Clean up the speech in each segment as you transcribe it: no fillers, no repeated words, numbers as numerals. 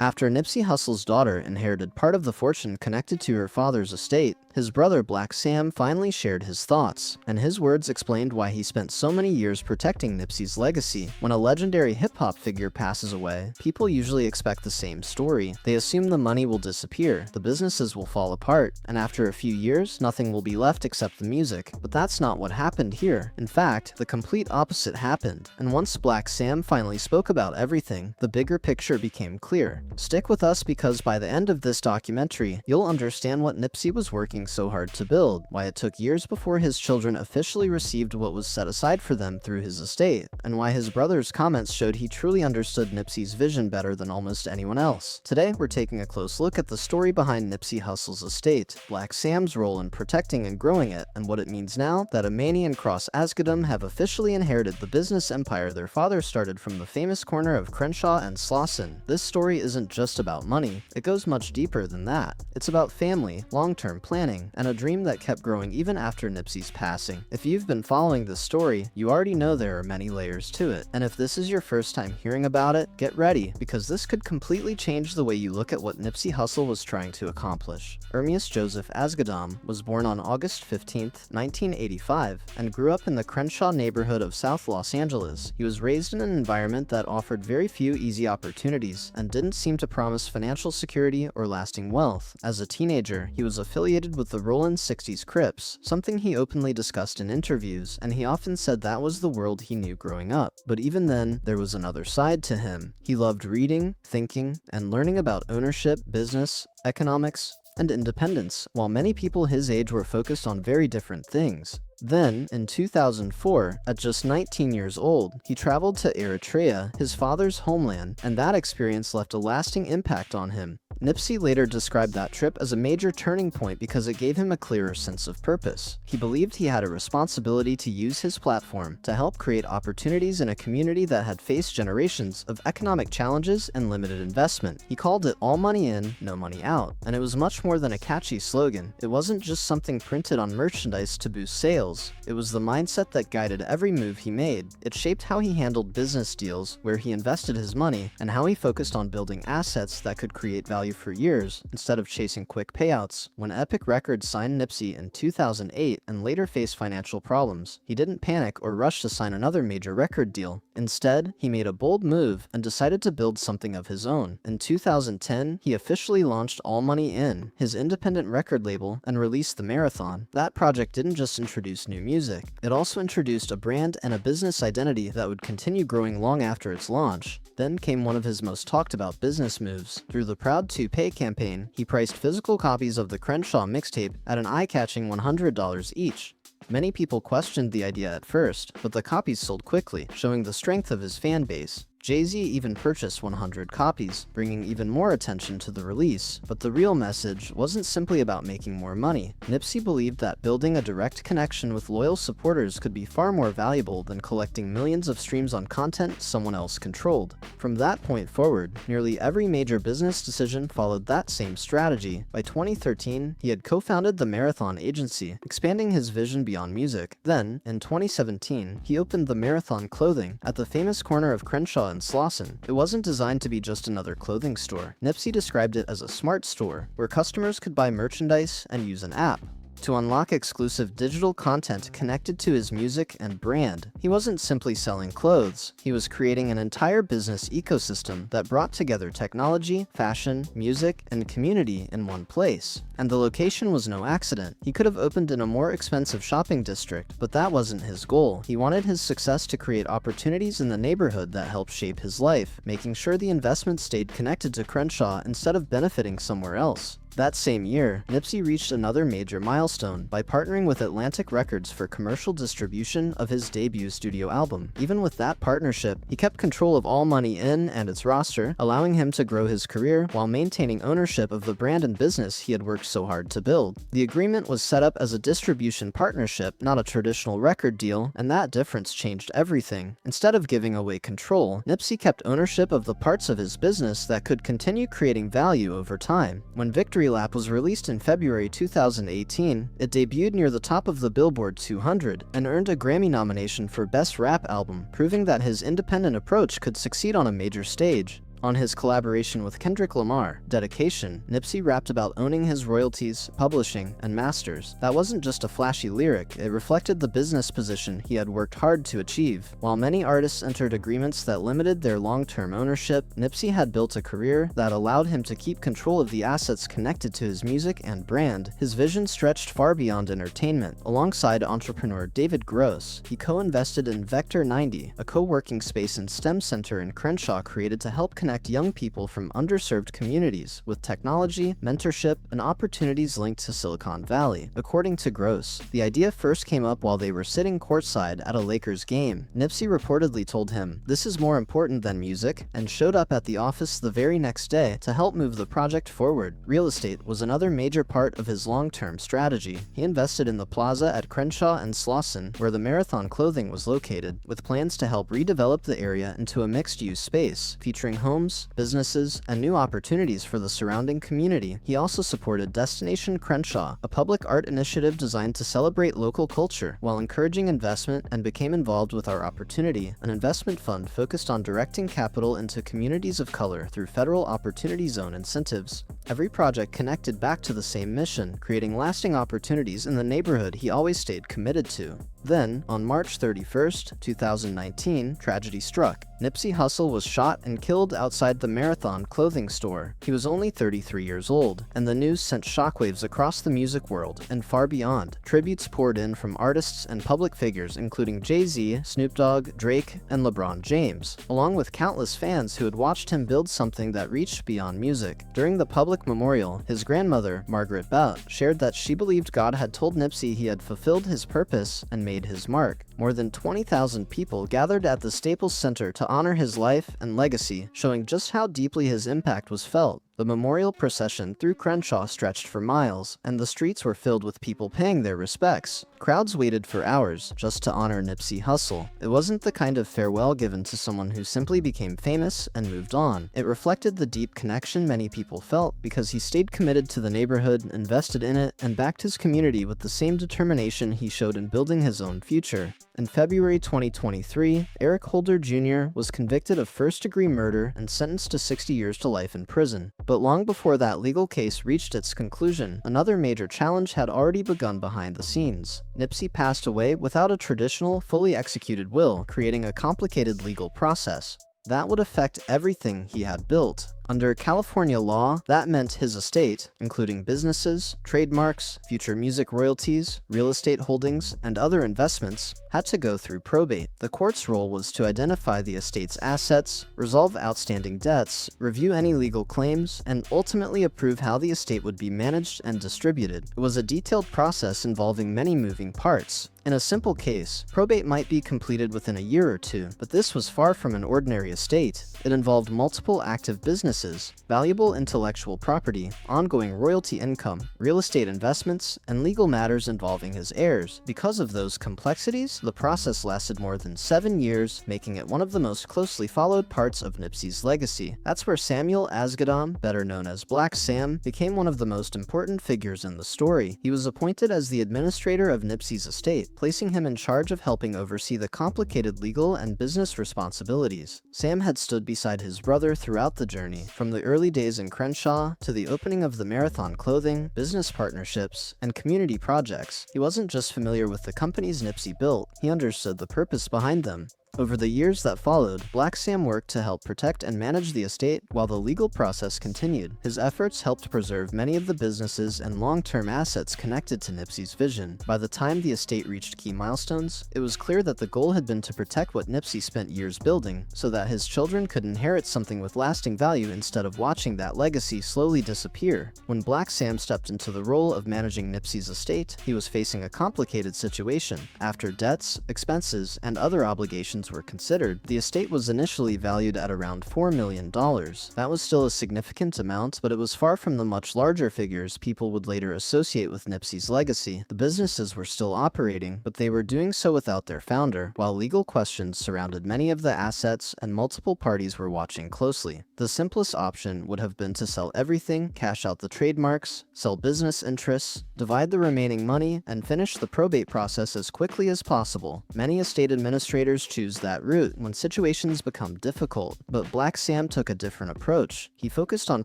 After Nipsey Hussle's daughter inherited part of the fortune connected to her father's estate, his brother Black Sam finally shared his thoughts, and his words explained why he spent so many years protecting Nipsey's legacy. When a legendary hip-hop figure passes away, people usually expect the same story. They assume the money will disappear, the businesses will fall apart, and after a few years, nothing will be left except the music. But that's not what happened here. In fact, the complete opposite happened, and once Black Sam finally spoke about everything, the bigger picture became clear. Stick with us because by the end of this documentary, you'll understand what Nipsey was working so hard to build, why it took years before his children officially received what was set aside for them through his estate, and why his brother's comments showed he truly understood Nipsey's vision better than almost anyone else. Today, we're taking a close look at the story behind Nipsey Hussle's estate, Black Sam's role in protecting and growing it, and what it means now that Amani and Cross Asghedom have officially inherited the business empire their father started from the famous corner of Crenshaw and Slauson. This story isn't just about money, it goes much deeper than that. It's about family, long-term planning, and a dream that kept growing even after Nipsey's passing. If you've been following this story, you already know there are many layers to it, and if this is your first time hearing about it, get ready, because this could completely change the way you look at what Nipsey Hussle was trying to accomplish. Ermias Joseph Asghedom was born on August 15, 1985, and grew up in the Crenshaw neighborhood of South Los Angeles. He was raised in an environment that offered very few easy opportunities, and didn't seem to promise financial security or lasting wealth. As a teenager, he was affiliated with the Rollin' 60s Crips, something he openly discussed in interviews, and he often said that was the world he knew growing up. But even then, there was another side to him. He loved reading, thinking, and learning about ownership, business, economics, and independence, while many people his age were focused on very different things. Then, in 2004, at just 19 years old, he traveled to Eritrea, his father's homeland, and that experience left a lasting impact on him. Nipsey later described that trip as a major turning point because it gave him a clearer sense of purpose. He believed he had a responsibility to use his platform to help create opportunities in a community that had faced generations of economic challenges and limited investment. He called it all money in, no money out, and it was much more than a catchy slogan. It wasn't just something printed on merchandise to boost sales. It was the mindset that guided every move he made. It shaped how he handled business deals, where he invested his money, and how he focused on building assets that could create value for years, instead of chasing quick payouts. When Epic Records signed Nipsey in 2008 and later faced financial problems, he didn't panic or rush to sign another major record deal. Instead, he made a bold move and decided to build something of his own. In 2010, he officially launched All Money In, his independent record label, and released The Marathon. That project didn't just introduce new music, it also introduced a brand and a business identity that would continue growing long after its launch. Then came one of his most talked about business moves. Through the Proud to Pay campaign, he priced physical copies of the Crenshaw mixtape at an eye-catching $100 each. Many people questioned the idea at first, but the copies sold quickly, showing the strength of his fan base. Jay-Z even purchased 100 copies, bringing even more attention to the release. But the real message wasn't simply about making more money. Nipsey believed that building a direct connection with loyal supporters could be far more valuable than collecting millions of streams on content someone else controlled. From that point forward, nearly every major business decision followed that same strategy. By 2013, he had co-founded the Marathon Agency, expanding his vision beyond music. Then, in 2017, he opened the Marathon Clothing at the famous corner of Crenshaw and Slauson. It wasn't designed to be just another clothing store. Nipsey described it as a smart store, where customers could buy merchandise and use an app to unlock exclusive digital content connected to his music and brand. He wasn't simply selling clothes, he was creating an entire business ecosystem that brought together technology, fashion, music, and community in one place. And the location was no accident. He could have opened in a more expensive shopping district, but that wasn't his goal. He wanted his success to create opportunities in the neighborhood that helped shape his life, making sure the investment stayed connected to Crenshaw instead of benefiting somewhere else. That same year, Nipsey reached another major milestone by partnering with Atlantic Records for commercial distribution of his debut studio album. Even with that partnership, he kept control of All Money In and its roster, allowing him to grow his career while maintaining ownership of the brand and business he had worked so hard to build. The agreement was set up as a distribution partnership, not a traditional record deal, and that difference changed everything. Instead of giving away control, Nipsey kept ownership of the parts of his business that could continue creating value over time. When Victory Lap was released in February 2018, it debuted near the top of the Billboard 200 and earned a Grammy nomination for Best Rap Album, proving that his independent approach could succeed on a major stage. On his collaboration with Kendrick Lamar, Dedication, Nipsey rapped about owning his royalties, publishing, and masters. That wasn't just a flashy lyric, it reflected the business position he had worked hard to achieve. While many artists entered agreements that limited their long-term ownership, Nipsey had built a career that allowed him to keep control of the assets connected to his music and brand. His vision stretched far beyond entertainment. Alongside entrepreneur David Gross, he co-invested in Vector 90, a co-working space and STEM center in Crenshaw created to help connect young people from underserved communities with technology, mentorship, and opportunities linked to Silicon Valley. According to Gross, the idea first came up while they were sitting courtside at a Lakers game. Nipsey reportedly told him, "This is more important than music," and showed up at the office the very next day to help move the project forward. Real estate was another major part of his long-term strategy. He invested in the plaza at Crenshaw and Slauson, where the Marathon Clothing was located, with plans to help redevelop the area into a mixed-use space, featuring homes, businesses, and new opportunities for the surrounding community. He also supported Destination Crenshaw, a public art initiative designed to celebrate local culture, while encouraging investment, and became involved with Our Opportunity, an investment fund focused on directing capital into communities of color through federal Opportunity Zone incentives. Every project connected back to the same mission, creating lasting opportunities in the neighborhood he always stayed committed to. Then, on March 31st, 2019, tragedy struck. Nipsey Hussle was shot and killed outside the Marathon Clothing store. He was only 33 years old, and the news sent shockwaves across the music world and far beyond. Tributes poured in from artists and public figures including Jay-Z, Snoop Dogg, Drake, and LeBron James, along with countless fans who had watched him build something that reached beyond music. During the public memorial, his grandmother, Margaret Bout, shared that she believed God had told Nipsey he had fulfilled his purpose and made his mark. More than 20,000 people gathered at the Staples Center to honor his life and legacy, showing just how deeply his impact was felt. The memorial procession through Crenshaw stretched for miles, and the streets were filled with people paying their respects. Crowds waited for hours just to honor Nipsey Hussle. It wasn't the kind of farewell given to someone who simply became famous and moved on. It reflected the deep connection many people felt because he stayed committed to the neighborhood, invested in it, and backed his community with the same determination he showed in building his own future. In February 2023, Eric Holder Jr. was convicted of first-degree murder and sentenced to 60 years to life in prison. But long before that legal case reached its conclusion, another major challenge had already begun behind the scenes. Nipsey passed away without a traditional, fully executed will, creating a complicated legal process that would affect everything he had built. Under California law, that meant his estate, including businesses, trademarks, future music royalties, real estate holdings, and other investments, had to go through probate. The court's role was to identify the estate's assets, resolve outstanding debts, review any legal claims, and ultimately approve how the estate would be managed and distributed. It was a detailed process involving many moving parts. In a simple case, probate might be completed within a year or two, but this was far from an ordinary estate. It involved multiple active businesses, valuable intellectual property, ongoing royalty income, real estate investments, and legal matters involving his heirs. Because of those complexities, the process lasted more than 7 years, making it one of the most closely followed parts of Nipsey's legacy. That's where Samuel Asghedom, better known as Black Sam, became one of the most important figures in the story. He was appointed as the administrator of Nipsey's estate, placing him in charge of helping oversee the complicated legal and business responsibilities. Sam had stood beside his brother throughout the journey, from the early days in Crenshaw to the opening of the Marathon Clothing, business partnerships, and community projects. He wasn't just familiar with the companies Nipsey built, he understood the purpose behind them. Over the years that followed, Black Sam worked to help protect and manage the estate while the legal process continued. His efforts helped preserve many of the businesses and long-term assets connected to Nipsey's vision. By the time the estate reached key milestones, it was clear that the goal had been to protect what Nipsey spent years building, so that his children could inherit something with lasting value instead of watching that legacy slowly disappear. When Black Sam stepped into the role of managing Nipsey's estate, he was facing a complicated situation. After debts, expenses, and other obligations were considered, the estate was initially valued at around $4 million. That was still a significant amount, but it was far from the much larger figures people would later associate with Nipsey's legacy. The businesses were still operating, but they were doing so without their founder, while legal questions surrounded many of the assets and multiple parties were watching closely. The simplest option would have been to sell everything, cash out the trademarks, sell business interests, divide the remaining money, and finish the probate process as quickly as possible. Many estate administrators choose choose that route when situations become difficult, but Black Sam took a different approach. He focused on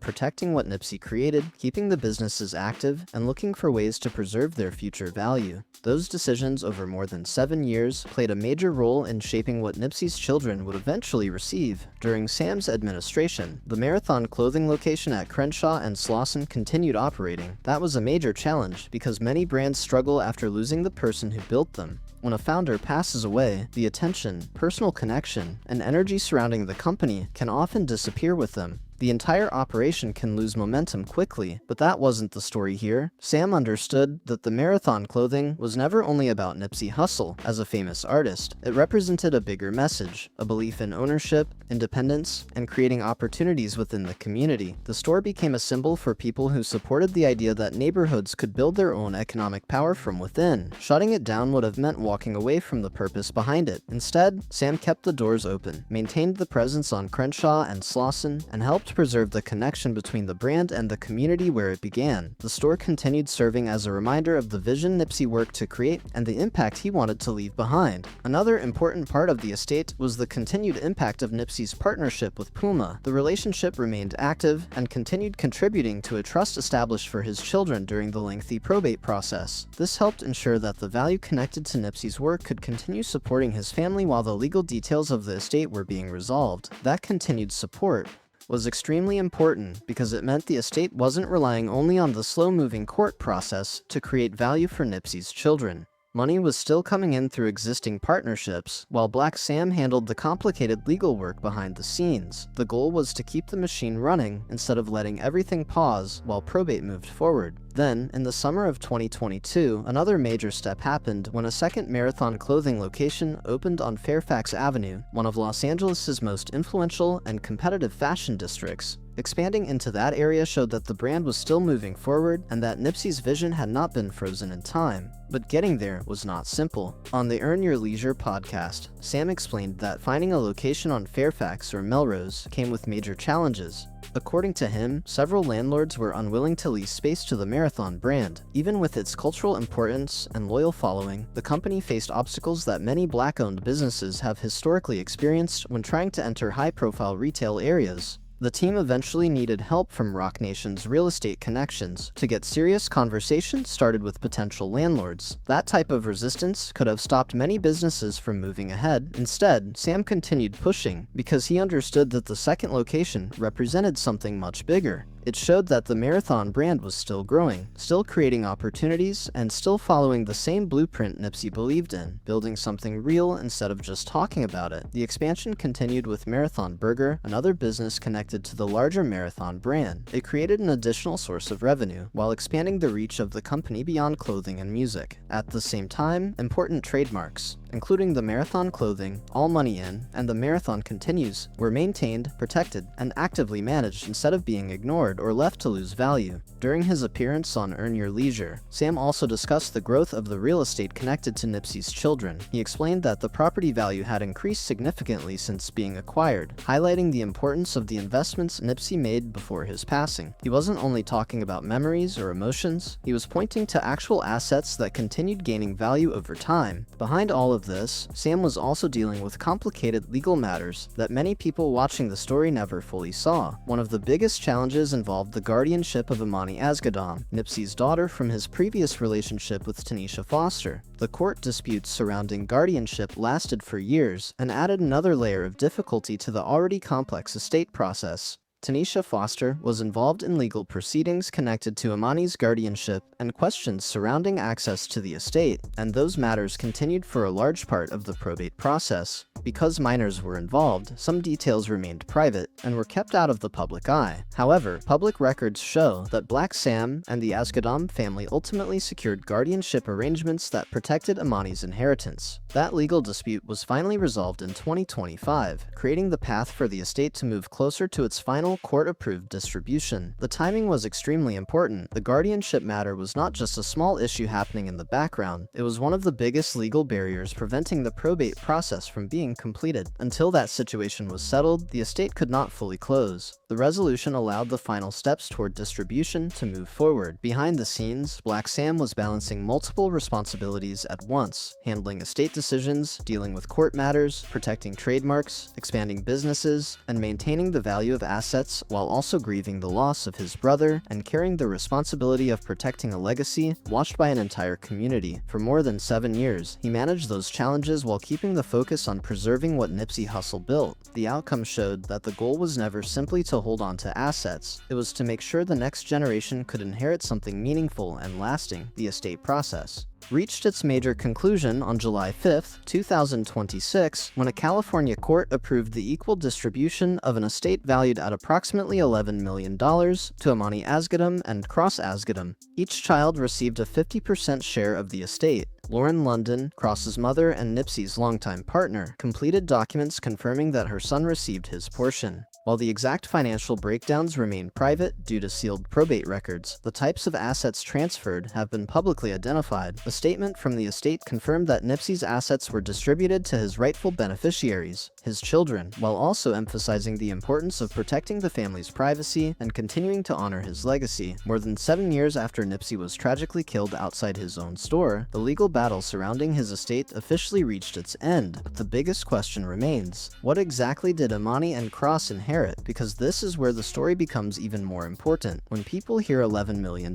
protecting what Nipsey created, keeping the businesses active, and looking for ways to preserve their future value. Those decisions over more than 7 years played a major role in shaping what Nipsey's children would eventually receive. During Sam's administration, the Marathon clothing location at Crenshaw and Slauson continued operating. That was a major challenge because many brands struggle after losing the person who built them. When a founder passes away, the attention, personal connection, and energy surrounding the company can often disappear with them. The entire operation can lose momentum quickly, but that wasn't the story here. Sam understood that the Marathon clothing was never only about Nipsey Hussle as a famous artist. It represented a bigger message, a belief in ownership, independence, and creating opportunities within the community. The store became a symbol for people who supported the idea that neighborhoods could build their own economic power from within. Shutting it down would have meant walking away from the purpose behind it. Instead, Sam kept the doors open, maintained the presence on Crenshaw and Slauson, and helped preserve the connection between the brand and the community where it began. The store continued serving as a reminder of the vision Nipsey worked to create and the impact he wanted to leave behind. Another important part of the estate was the continued impact of Nipsey's partnership with Puma. The relationship remained active and continued contributing to a trust established for his children during the lengthy probate process. This helped ensure that the value connected to Nipsey's work could continue supporting his family while the legal details of the estate were being resolved. That continued support was extremely important because it meant the estate wasn't relying only on the slow-moving court process to create value for Nipsey's children. Money was still coming in through existing partnerships, while Black Sam handled the complicated legal work behind the scenes. The goal was to keep the machine running instead of letting everything pause while probate moved forward. Then, in the summer of 2022, another major step happened when a second Marathon clothing location opened on Fairfax Avenue, one of Los Angeles' most influential and competitive fashion districts. Expanding into that area showed that the brand was still moving forward and that Nipsey's vision had not been frozen in time. But getting there was not simple. On the Earn Your Leisure podcast, Sam explained that finding a location on Fairfax or Melrose came with major challenges. According to him, several landlords were unwilling to lease space to the Marathon brand. Even with its cultural importance and loyal following, the company faced obstacles that many Black-owned businesses have historically experienced when trying to enter high-profile retail areas. The team eventually needed help from Roc Nation's real estate connections to get serious conversations started with potential landlords. That type of resistance could have stopped many businesses from moving ahead. Instead, Sam continued pushing because he understood that the second location represented something much bigger. It showed that the Marathon brand was still growing, still creating opportunities, and still following the same blueprint Nipsey believed in, building something real instead of just talking about it. The expansion continued with Marathon Burger, another business connected to the larger Marathon brand. It created an additional source of revenue, while expanding the reach of the company beyond clothing and music. At the same time, important trademarks, including the Marathon clothing, All Money In, and the Marathon Continues, were maintained, protected, and actively managed instead of being ignored or left to lose value. During his appearance on Earn Your Leisure, Sam also discussed the growth of the real estate connected to Nipsey's children. He explained that the property value had increased significantly since being acquired, highlighting the importance of the investments Nipsey made before his passing. He wasn't only talking about memories or emotions, he was pointing to actual assets that continued gaining value over time. Behind all of this, Sam was also dealing with complicated legal matters that many people watching the story never fully saw. One of the biggest challenges involved the guardianship of Imani Asghedom, Nipsey's daughter from his previous relationship with Tanisha Foster. The court disputes surrounding guardianship lasted for years and added another layer of difficulty to the already complex estate process. Tanisha Foster was involved in legal proceedings connected to Imani's guardianship and questions surrounding access to the estate, and those matters continued for a large part of the probate process. Because minors were involved, some details remained private and were kept out of the public eye. However, public records show that Black Sam and the Asghedom family ultimately secured guardianship arrangements that protected Imani's inheritance. That legal dispute was finally resolved in 2025, creating the path for the estate to move closer to its final final court-approved distribution. The timing was extremely important. The guardianship matter was not just a small issue happening in the background, it was one of the biggest legal barriers preventing the probate process from being completed. Until that situation was settled, the estate could not fully close. The resolution allowed the final steps toward distribution to move forward. Behind the scenes, Black Sam was balancing multiple responsibilities at once, handling estate decisions, dealing with court matters, protecting trademarks, expanding businesses, and maintaining the value of assets while also grieving the loss of his brother and carrying the responsibility of protecting a legacy watched by an entire community. For more than 7 years, he managed those challenges while keeping the focus on preserving what Nipsey Hussle built. The outcome showed that the goal was never simply to hold on to assets, it was to make sure the next generation could inherit something meaningful and lasting. The estate process reached its major conclusion on July 5, 2026, when a California court approved the equal distribution of an estate valued at approximately $11 million to Amani Asghedom and Cross Asghedom. Each child received a 50% share of the estate. Lauren London, Cross's mother and Nipsey's longtime partner, completed documents confirming that her son received his portion. While the exact financial breakdowns remain private due to sealed probate records, the types of assets transferred have been publicly identified. A statement from the estate confirmed that Nipsey's assets were distributed to his rightful beneficiaries, his children, while also emphasizing the importance of protecting the family's privacy and continuing to honor his legacy. More than 7 years after Nipsey was tragically killed outside his own store, the legal battle surrounding his estate officially reached its end. But the biggest question remains: what exactly did Amani and Cross inherit? Because this is where the story becomes even more important. When people hear $11 million,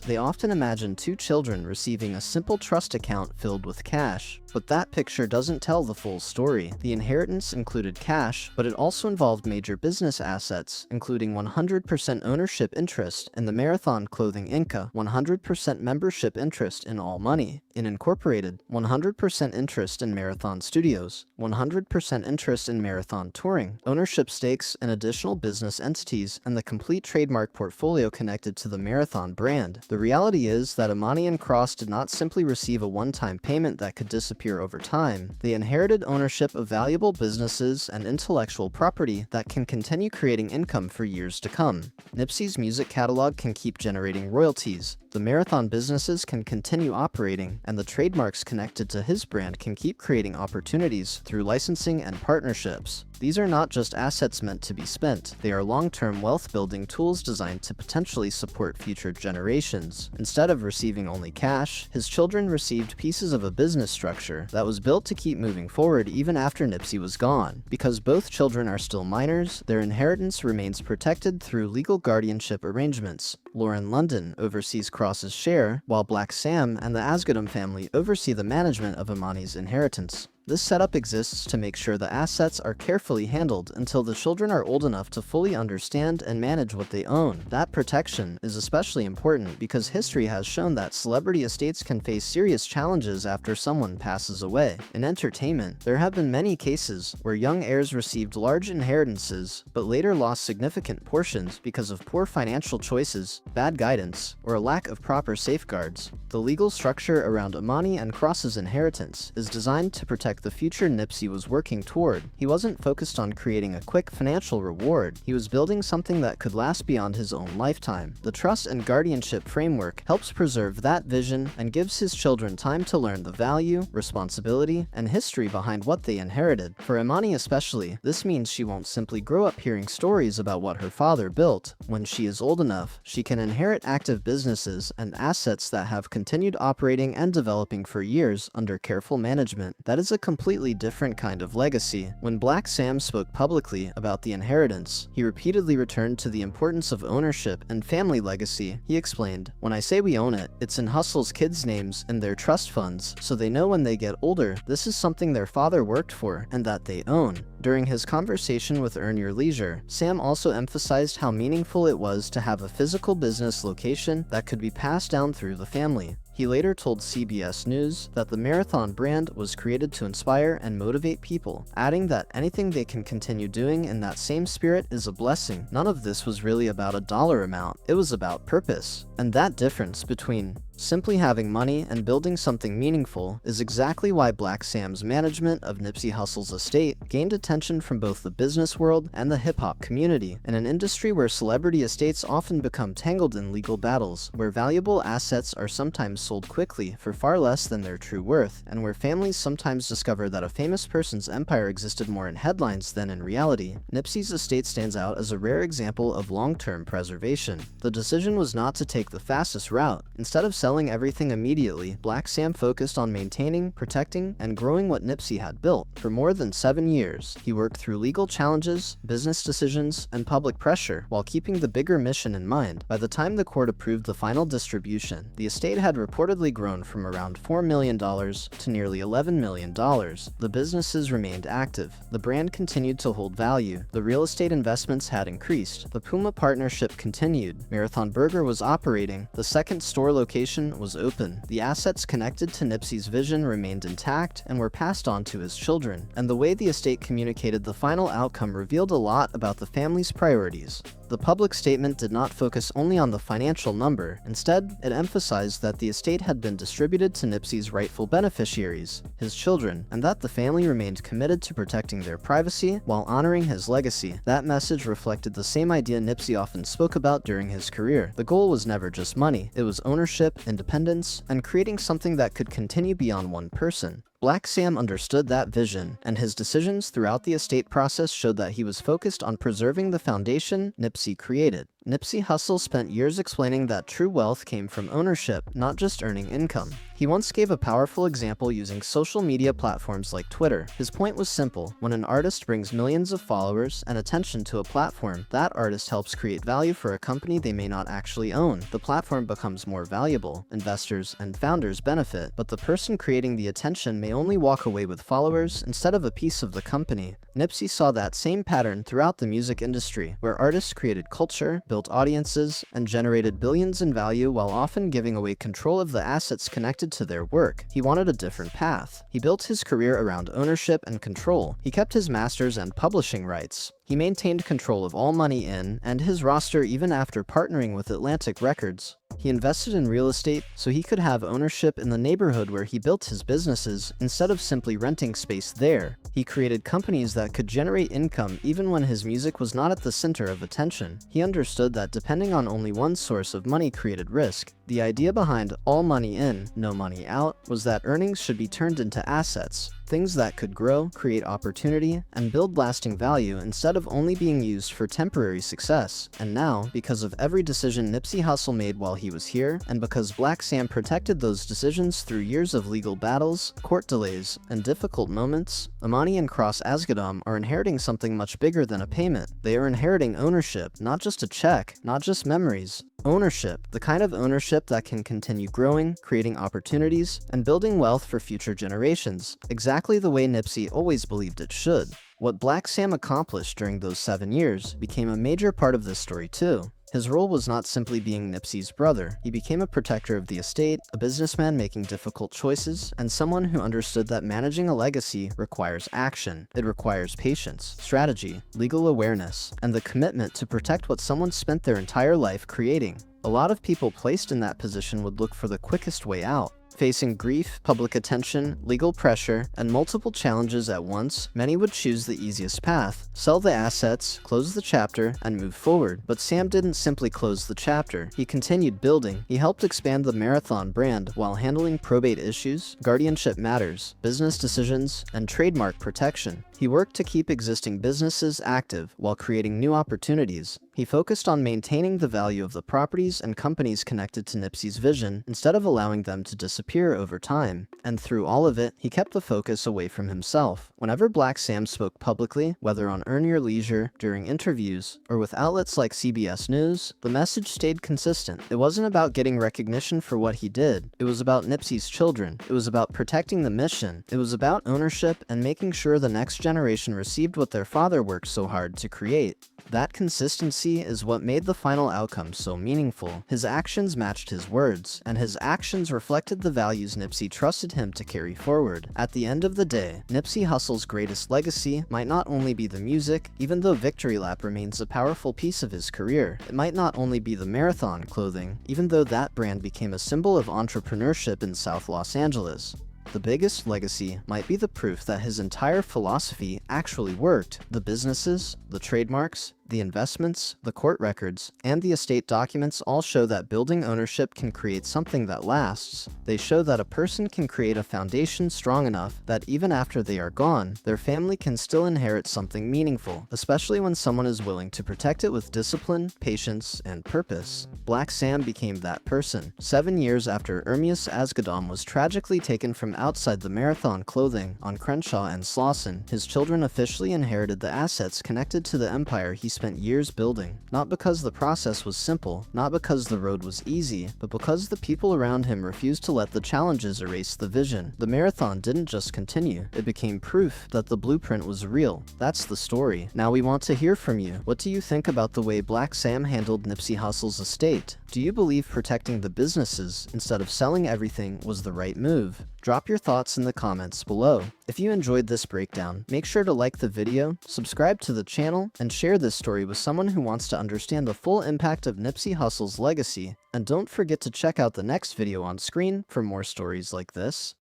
they often imagine 2 children receiving a simple trust account filled with cash. But that picture doesn't tell the full story. The inheritance included cash, but it also involved major business assets, including 100% ownership interest in the Marathon Clothing Inc., 100% membership interest in All Money, in Incorporated, 100% interest in Marathon Studios, 100% interest in Marathon Touring, ownership stakes in additional business entities, and the complete trademark portfolio connected to the Marathon brand. The reality is that Amani and Cross did not simply receive a one-time payment that could disappear over time. They inherited ownership of valuable businesses and intellectual property that can continue creating income for years to come. Nipsey's music catalog can keep generating royalties, the Marathon businesses can continue operating, and the trademarks connected to his brand can keep creating opportunities through licensing and partnerships. These are not just assets meant to be spent, they are long-term wealth-building tools designed to potentially support future generations. Instead of receiving only cash, his children received pieces of a business structure that was built to keep moving forward even after Nipsey was gone. Because both children are still minors, their inheritance remains protected through legal guardianship arrangements. Lauren London oversees Cross's share, while Black Sam and the Asghedom family oversee the management of Amani's inheritance. This setup exists to make sure the assets are carefully handled until the children are old enough to fully understand and manage what they own. That protection is especially important because history has shown that celebrity estates can face serious challenges after someone passes away. In entertainment, there have been many cases where young heirs received large inheritances but later lost significant portions because of poor financial choices, bad guidance, or a lack of proper safeguards. The legal structure around Amani and Cross's inheritance is designed to protect the future Nipsey was working toward. He wasn't focused on creating a quick financial reward, he was building something that could last beyond his own lifetime. The trust and guardianship framework helps preserve that vision and gives his children time to learn the value, responsibility, and history behind what they inherited. For Amani especially, this means she won't simply grow up hearing stories about what her father built. When she is old enough, she can inherit active businesses and assets that have continued operating and developing for years under careful management. That is a completely different kind of legacy. When Black Sam spoke publicly about the inheritance, he repeatedly returned to the importance of ownership and family legacy. He explained, "When I say we own it, it's in Hussle's kids' names in their trust funds, so they know when they get older, this is something their father worked for and that they own." During his conversation with Earn Your Leisure, Sam also emphasized how meaningful it was to have a physical business location that could be passed down through the family. He later told CBS News that the Marathon brand was created to inspire and motivate people, adding that anything they can continue doing in that same spirit is a blessing. None of this was really about a dollar amount, it was about purpose. And that difference between Simply having money and building something meaningful is exactly why Black Sam's management of Nipsey Hussle's estate gained attention from both the business world and the hip-hop community. In an industry where celebrity estates often become tangled in legal battles, where valuable assets are sometimes sold quickly for far less than their true worth, and where families sometimes discover that a famous person's empire existed more in headlines than in reality, Nipsey's estate stands out as a rare example of long-term preservation. The decision was not to take the fastest route. Instead of selling everything immediately, Black Sam focused on maintaining, protecting, and growing what Nipsey had built. For more than 7 years, he worked through legal challenges, business decisions, and public pressure, while keeping the bigger mission in mind. By the time the court approved the final distribution, the estate had reportedly grown from around $4 million to nearly $11 million. The businesses remained active. The brand continued to hold value. The real estate investments had increased. The Puma partnership continued. Marathon Burger was operating. The second store location was open. The assets connected to Nipsey's vision remained intact and were passed on to his children. And the way the estate communicated the final outcome revealed a lot about the family's priorities. The public statement did not focus only on the financial number. Instead, it emphasized that the estate had been distributed to Nipsey's rightful beneficiaries, his children, and that the family remained committed to protecting their privacy while honoring his legacy. That message reflected the same idea Nipsey often spoke about during his career. The goal was never just money. It was ownership, independence, and creating something that could continue beyond one person. Black Sam understood that vision, and his decisions throughout the estate process showed that he was focused on preserving the foundation Nipsey created. Nipsey Hussle spent years explaining that true wealth came from ownership, not just earning income. He once gave a powerful example using social media platforms like Twitter. His point was simple: when an artist brings millions of followers and attention to a platform, that artist helps create value for a company they may not actually own. The platform becomes more valuable, investors and founders benefit, but the person creating the attention may only walk away with followers instead of a piece of the company. Nipsey saw that same pattern throughout the music industry, where artists created culture, built audiences, and generated billions in value while often giving away control of the assets connected to their work. He wanted a different path. He built his career around ownership and control. He kept his masters and publishing rights. He maintained control of all money in and his roster even after partnering with Atlantic Records. He invested in real estate so he could have ownership in the neighborhood where he built his businesses instead of simply renting space there. He created companies that could generate income even when his music was not at the center of attention. He understood that depending on only one source of money created risk. The idea behind all money in, no money out was that earnings should be turned into assets, things that could grow, create opportunity, and build lasting value instead of only being used for temporary success. And now, because of every decision Nipsey Hussle made while he was here, and because Black Sam protected those decisions through years of legal battles, court delays, and difficult moments, Amani and Cross Asgadam are inheriting something much bigger than a payment. They are inheriting ownership, not just a check, not just memories. Ownership, the kind of ownership that can continue growing, creating opportunities, and building wealth for future generations, exactly the way Nipsey always believed it should. What Black Sam accomplished during those 7 years became a major part of this story too. His role was not simply being Nipsey's brother. He became a protector of the estate, a businessman making difficult choices, and someone who understood that managing a legacy requires action. It requires patience, strategy, legal awareness, and the commitment to protect what someone spent their entire life creating. A lot of people placed in that position would look for the quickest way out. Facing grief, public attention, legal pressure, and multiple challenges at once, many would choose the easiest path, sell the assets, close the chapter, and move forward. But Sam didn't simply close the chapter. He continued building. He helped expand the Marathon brand while handling probate issues, guardianship matters, business decisions, and trademark protection. He worked to keep existing businesses active while creating new opportunities. He focused on maintaining the value of the properties and companies connected to Nipsey's vision instead of allowing them to disappear over time. And through all of it, he kept the focus away from himself. Whenever Black Sam spoke publicly, whether on Earn Your Leisure, during interviews, or with outlets like CBS News, the message stayed consistent. It wasn't about getting recognition for what he did. It was about Nipsey's children. It was about protecting the mission. It was about ownership and making sure the next generation received what their father worked so hard to create. That consistency legacy is what made the final outcome so meaningful. His actions matched his words, and his actions reflected the values Nipsey trusted him to carry forward. At the end of the day, Nipsey Hussle's greatest legacy might not only be the music. Even though Victory Lap remains a powerful piece of his career, it might not only be the marathon clothing, even though that brand became a symbol of entrepreneurship in South Los Angeles. The biggest legacy might be the proof that his entire philosophy actually worked. The businesses, the trademarks, the investments, the court records, and the estate documents all show that building ownership can create something that lasts. They show that a person can create a foundation strong enough that even after they are gone, their family can still inherit something meaningful, especially when someone is willing to protect it with discipline, patience, and purpose. Black Sam became that person. 7 years after Ermias Asghedom was tragically taken from outside the marathon clothing on Crenshaw and Slauson, his children officially inherited the assets connected to the empire he spent years building. Not because the process was simple, not because the road was easy, but because the people around him refused to let the challenges erase the vision. The marathon didn't just continue, it became proof that the blueprint was real. That's the story. Now we want to hear from you. What do you think about the way Black Sam handled Nipsey Hussle's estate? Do you believe protecting the businesses instead of selling everything was the right move? Drop your thoughts in the comments below. If you enjoyed this breakdown, make sure to like the video, subscribe to the channel, and share this story with someone who wants to understand the full impact of Nipsey Hussle's legacy. And don't forget to check out the next video on screen for more stories like this.